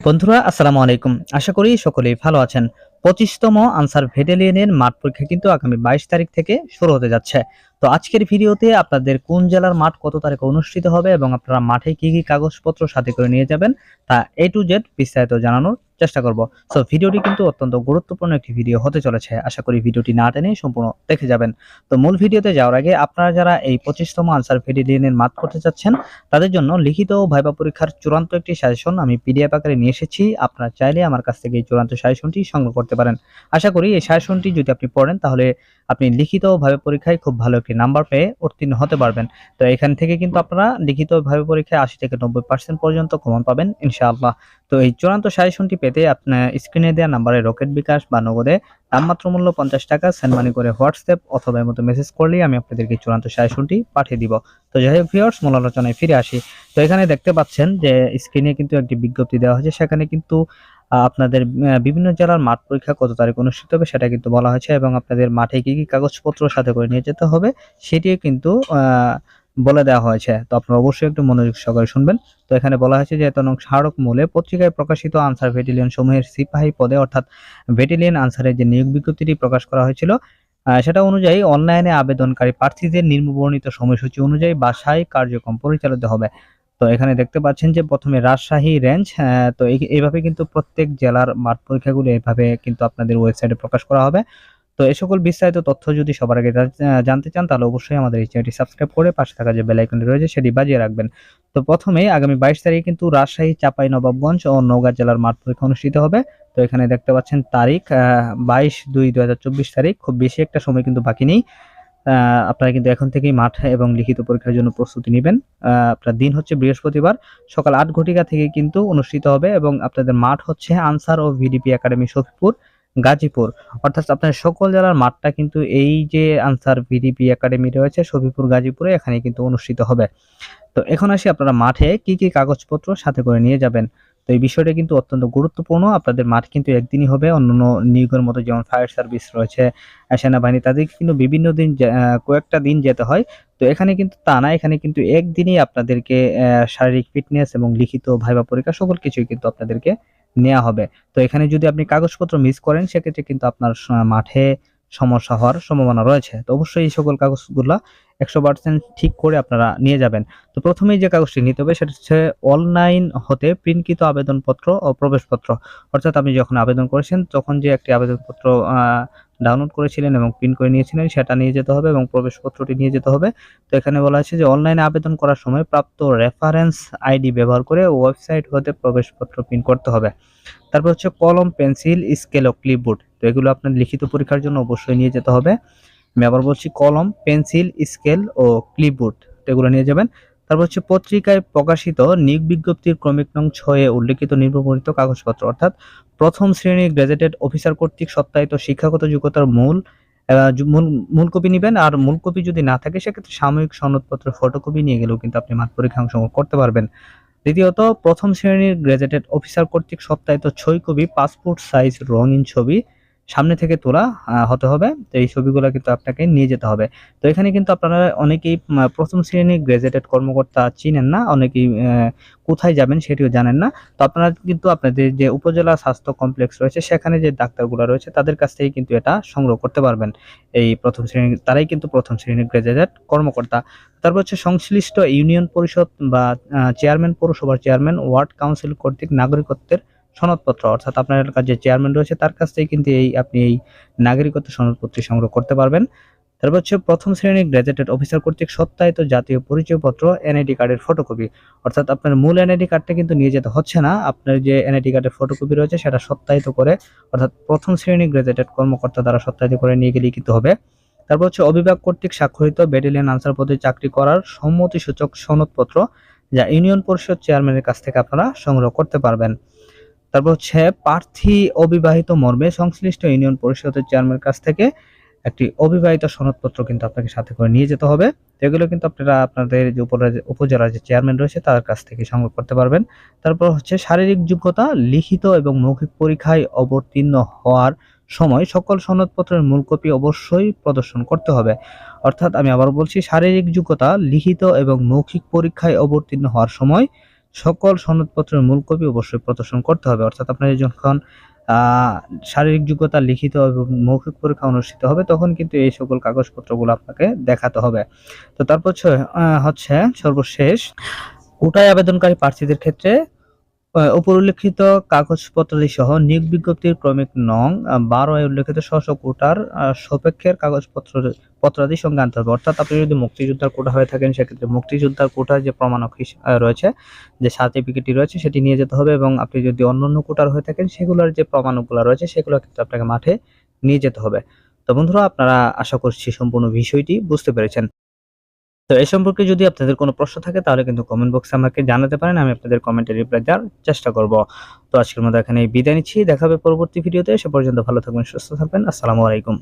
বন্ধুরা আসসালামু আলাইকুম। আশা করি সকলেই ভালো আছেন। 25তম আনসার ভেটেলিয়ানের মাঠ পরীক্ষা কিন্তু আগামী 22 তারিখ থেকে শুরু হতে যাচ্ছে। তো আজকের ভিডিওতে আপনাদের কোন জেলার মাঠ কত তারিখে অনুষ্ঠিত হবে এবং আপনারা মাঠে কি কাগজপত্র সাথে করে নিয়ে যাবেন তা A to Z বিস্তারিত জানানোর চেষ্টা করব। সো ভিডিওটি কিন্তু অত্যন্ত গুরুত্বপূর্ণ একটি ভিডিও হতে চলেছে। আশা করি ভিডিওটি না টেনে সম্পূর্ণ দেখে যাবেন। তো মূল ভিডিওতে যাওয়ার আগে আপনারা যারা এই 25তম আনসার ভেটেলিয়ানের মাঠ করতে যাচ্ছেন তাদের জন্য লিখিত ও ভাইবা পরীক্ষার চূড়ান্ত একটি সাজেশন আমি পিডিএফ আকারে নিয়ে এসেছি। আপনারা চাইলে আমার কাছ থেকে এই চূড়ান্ত সাজেশনটি সংগ্রহ করতে পারেন। আশা করি এই সাজেশনটি যদি আপনি পড়েন তাহলে আপনি লিখিত ও ভাইবা পরীক্ষায় খুব ভালো একটি নাম্বার পেয়ে উত্তীর্ণ হতে পারবেন। তো এখান থেকে কিন্তু আপনারা লিখিত ও ভাইবা পরীক্ষায় 80 থেকে 90% পর্যন্ত কমন পাবেন ইনশাআল্লাহ। তো এই চূড়ান্ত সাজেশনটি পেতে আপনার স্ক্রিনে দেওয়া নাম্বারে রকেট বিকাশ বা নগদে নামমাত্র মূল্য 50 টাকা সেন্ড মানি করে হোয়াটসঅ্যাপ অথবা এর মতো মেসেজ করলেই আমি আপনাদেরকে চূড়ান্ত সাজেশনটি পাঠিয়ে দিব। তো যাই হোক ভিউয়ার্স, মূল আলোচনায় ফিরে আসি। তো এখানে দেখতে পাচ্ছেন যে স্ক্রিনে কিন্তু একটি বিজ্ঞপ্তি দেওয়া হয়েছে, সেখানে কিন্তু আপনাদের বিভিন্ন জেলার মাঠ পরীক্ষা কত তারিখ অনুষ্ঠিত হবে সেটা কিন্তু বলা হয়েছে এবং আপনাদের মাঠে কি কাগজপত্র সাথে করে নিয়ে যেতে হবে সেটিও কিন্তু বলে দেওয়া হয়েছে। তো আপনারা অবশ্যই একটু মনোযোগ সহকারে শুনবেন। তো এখানে বলা হয়েছে যে নং স্মারক মূলে পত্রিকায় প্রকাশিত আনসার ভেটেলিয়ন সমূহের সিপাহী পদে অর্থাৎ ভেটেলিয়ন আনসারের যে নিয়োগ বিজ্ঞপ্তিটি প্রকাশ করা হয়েছিল সেটা অনুযায়ী অনলাইনে আবেদনকারী প্রার্থীদের নিম্নবর্ণিত সময়সূচি অনুযায়ী বাসায় কার্যক্রম পরিচালিত হবে। তো এখানে দেখতে পাচ্ছেন যে প্রথমে রাজশাহী রেঞ্জ, তো এইভাবে কিন্তু প্রত্যেক জেলার মাঠ পরীক্ষাগুলো এইভাবে কিন্তু আপনাদের ওয়েবসাইটে প্রকাশ করা হবে। তো এই সকল বিস্তারিত তথ্য যদি সবার আগে জানতে চান তাহলে অবশ্যই আমাদের এই চ্যানেলটি সাবস্ক্রাইব করে পাশে থাকা যে বেল আইকনটি রয়েছে সেটি বাজিয়ে রাখবেন। তো প্রথমেই আগামী 22 তারিখে কিন্তু রাজশাহী, চাঁপাইনবাবগঞ্জ ও নওগাঁ জেলার মাঠ পরীক্ষা অনুষ্ঠিত হবে। তো এখানে দেখতে পাচ্ছেন তারিখ 22/2/2024 তারিখ, খুব বেশি একটা সময় কিন্তু বাকি নেই। আপনারা কিন্তু এখন থেকেই মাঠ এবং লিখিত পরীক্ষার জন্য প্রস্তুতি নেবেন। আপনার দিন হচ্ছে বৃহস্পতিবার সকাল 8 ঘটিকা থেকে কিন্তু অনুষ্ঠিত হবে এবং আপনাদের মাঠ হচ্ছে আনসার ও ভিডিপি একাডেমি সফিপুর, গাজীপুর। অর্থাৎ আপনার সকল জেলার মাঠটা কিন্তু এই যে আনসার ভিডিপি একাডেমি রয়েছে সফিপুর, গাজীপুরে এখানে কিন্তু অনুষ্ঠিত হবে। তো এখন আসি আপনারা মাঠে কি কাগজপত্র সাথে করে নিয়ে যাবেন। তো এই বিষয়টা কিন্তু অত্যন্ত গুরুত্বপূর্ণ। আপনাদের মাঠ কিন্তু একদিনই হবে। অন্যান্য নিয়োগের মতো যেমন ফায়ার সার্ভিস রয়েছে, সেনাবাহিনী, তাদেরকে কিন্তু বিভিন্ন দিন কয়েকটা দিন যেতে হয়। তো এখানে কিন্তু তা না, এখানে কিন্তু একদিনই আপনাদেরকে শারীরিক ফিটনেস এবং লিখিত ভাইবা পরীক্ষা সকল কিছুই কিন্তু আপনাদেরকে নেওয়া হবে। তো এখানে যদি আপনি কাগজপত্র মিস করেন সেক্ষেত্রে কিন্তু আপনার মাঠে সমস্যা হওয়ার সম্ভাবনা রয়েছে। তো অবশ্যই এই সকল কাগজগুলা 100% ঠিক করে আপনারা নিয়ে যাবেন। তো প্রথমেই যে কাগজটি নিতে হবে সেটা হচ্ছে অনলাইন হতে প্রিন্টকৃত আবেদনপত্র ও প্রবেশপত্র। অর্থাৎ আপনি যখন আবেদন করেছেন তখন যে একটি আবেদনপত্র ডাউনলোড করেছিলেন এবং প্রিন্ট করে নিয়েছিলেন সেটা নিয়ে যেতে হবে এবং প্রবেশপত্রটি নিয়ে যেতে হবে। তো এখানে বলা আছে যে অনলাইনে আবেদন করার সময় প্রাপ্ত রেফারেন্স আইডি ব্যবহার করে ওয়েবসাইট হতে প্রবেশপত্র প্রিন্ট করতে হবে। তারপর হচ্ছে কলম, পেন্সিল, স্কেল ও ক্লিপবোর্ড। তো এগুলো আপনার লিখিত পরীক্ষার জন্য অবশ্যই নিয়ে যেতে হবে। আমি আবার বলছি কলম, পেন্সিল, স্কেল ও ক্লিপবোর্ড এগুলো নিয়ে যাবেন। তারপর হচ্ছে পত্রিকায় প্রকাশিত নিয়োগ বিজ্ঞপ্তির ক্রমিক নং 6 এ উল্লেখিত নিম্নবর্ণিত কাগজপত্র অর্থাৎ প্রথম শ্রেণীর গ্র্যাজুয়েটেড অফিসার কর্তৃক সত্যায়িত শিক্ষাগত যোগ্যতার মূল কপি নেবেন। আর মূল কপি যদি না থাকে সেক্ষেত্রে সাময়িক সনদপত্র ফটোকপি নিয়ে গেলেও কিন্তু আপনি মাঠ পরীক্ষায় অংশগ্রহণ করতে পারবেন। দ্বিতীয়ত, প্রথম শ্রেণীর গ্র্যাজুয়েটেড অফিসার কর্তৃক সত্যায়িত ছবি, পাসপোর্ট সাইজ রঙিন ছবি সামনে থেকে তোলা হতে হবে। তো এই ছবিগুলো কিন্তু আপনাকে নিয়ে যেতে হবে। তো এখানে কিন্তু আপনারা অনেকেই প্রথম শ্রেণীর গ্র্যাজুয়েটেড কর্মকর্তা চিনেন না, অনেকেই কোথায় যাবেন সেটিও জানেন না। তো আপনারা কিন্তু আপনাদের যে উপজেলা স্বাস্থ্য কমপ্লেক্স রয়েছে সেখানে যে ডাক্তারগুলো রয়েছে তাদের কাছ থেকে কিন্তু এটা সংগ্রহ করতে পারবেন। এই প্রথম শ্রেণীর, তারাই কিন্তু প্রথম শ্রেণীর গ্র্যাজুয়েটেড কর্মকর্তা। তারপর হচ্ছে সংশ্লিষ্ট ইউনিয়ন পরিষদ বা চেয়ারম্যান, পৌরসভার চেয়ারম্যান, ওয়ার্ড কাউন্সিল কর্তৃক নাগরিকত্বের সনদপত্র অর্থাৎ আপনার এলাকার যে চেয়ারম্যান রয়েছে তার কাছ থেকে কিন্তু আপনি এই নাগরিকত্ব সনদপত্র সংগ্রহ করতে পারবেন। তারপর হচ্ছে প্রথম শ্রেণীর গ্র্যাজুয়েটেড অফিসার কর্তৃক সত্যায়িত জাতীয় পরিচয়পত্র, এনআইডি কার্ডের ফটোকপি। অর্থাৎ আপনার মূল এনআইডি কার্ডটা কিন্তু নিয়ে যেতে হচ্ছে না, আপনার যে এনআইডি কার্ডের ফটোকপি রয়েছে সেটা সত্যায়িত করে অর্থাৎ প্রথম শ্রেণীর গ্র্যাজুয়েটেড কর্মকর্তা দ্বারা সত্যায়িত করে নিয়ে গেলেই কিন্তু হবে। তারপর হচ্ছে অবিভাগ কর্তৃক স্বাক্ষরিত ব্যাটালিয়ন আনসার পদে চাকরি করার সম্মতিসূচক সনদপত্র যা ইউনিয়ন পরিষদ চেয়ারম্যানের কাছ থেকে আপনারা সংগ্রহ করতে পারবেন। তারপর হচ্ছে প্রার্থী অবিবাহিত মর্মে সংশ্লিষ্ট ইউনিয়ন পরিষদের চেয়ারম্যানের কাছ থেকে একটি অবিবাহিত সনদপত্র কিন্তু আপনাকে সাথে করে নিয়ে যেতে হবে। এগুলো কিন্তু আপনারা আপনাদের যে উপজেলার যে চেয়ারম্যান রয়েছে তার কাছ থেকে সংগ্রহ করতে পারবেন। তারপর হচ্ছে শারীরিক যোগ্যতা, লিখিত এবং মৌখিক পরীক্ষায় অবতীর্ণ হওয়ার সময় সকল সনদপত্রের মূল কপি অবশ্যই প্রদর্শন করতে হবে। অর্থাৎ আমি আবার বলছি, শারীরিক যোগ্যতা, লিখিত এবং মৌখিক পরীক্ষায় অবতীর্ণ হওয়ার সময় সকল সনদপত্রের মূল কপি অবশ্যই প্রদর্শন করতে হবে। অর্থাৎ আপনার যখন শারীরিক যোগ্যতা লিখিত এবং মৌখিক পরীক্ষা অনুষ্ঠিত হবে তখন কিন্তু এই সকল কাগজপত্রগুলো আপনাকে দেখাতে হবে। তো তারপর হচ্ছে সর্বশেষ কোটায় আবেদনকারী প্রার্থীদের ক্ষেত্রে উপরিল্লিখিত কাগজপত্রাদি সহ নিয়োগ বিজ্ঞপ্তির ক্রমিক নং 12 এ উল্লেখিত স্ব কোটার সপক্ষের পত্রাদি সঙ্গে আনতে হবে। অর্থাৎ আপনি যদি মুক্তিযোদ্ধার কোটা হয়ে থাকেন সেক্ষেত্রে মুক্তিযোদ্ধার কোটার যে প্রমাণক রয়েছে, যে সার্টিফিকেটটি রয়েছে সেটি নিয়ে যেতে হবে, এবং আপনি যদি অন্যান্য কোটার হয়ে থাকেন সেগুলোর যে প্রমাণকগুলো রয়েছে সেগুলো কিন্তু আপনাকে মাঠে নিয়ে যেতে হবে। তো বন্ধুরা, আপনারা আশা করছি সম্পূর্ণ বিষয়টি বুঝতে পেরেছেন। তো এই সম্পর্কে যদি আপনাদের কোনো প্রশ্ন থাকে তাহলে কিন্তু কমেন্ট বক্সে আমাকে জানাতে পারেন। আমি আপনাদের কমেন্টে রিপ্লাই দেওয়ার চেষ্টা করব। তো আজকের মতো এখানেই বিদায় নিচ্ছি। দেখা হবে পরবর্তী ভিডিওতে। সে পর্যন্ত ভালো থাকবেন, সুস্থ থাকবেন। আসসালামু আলাইকুম।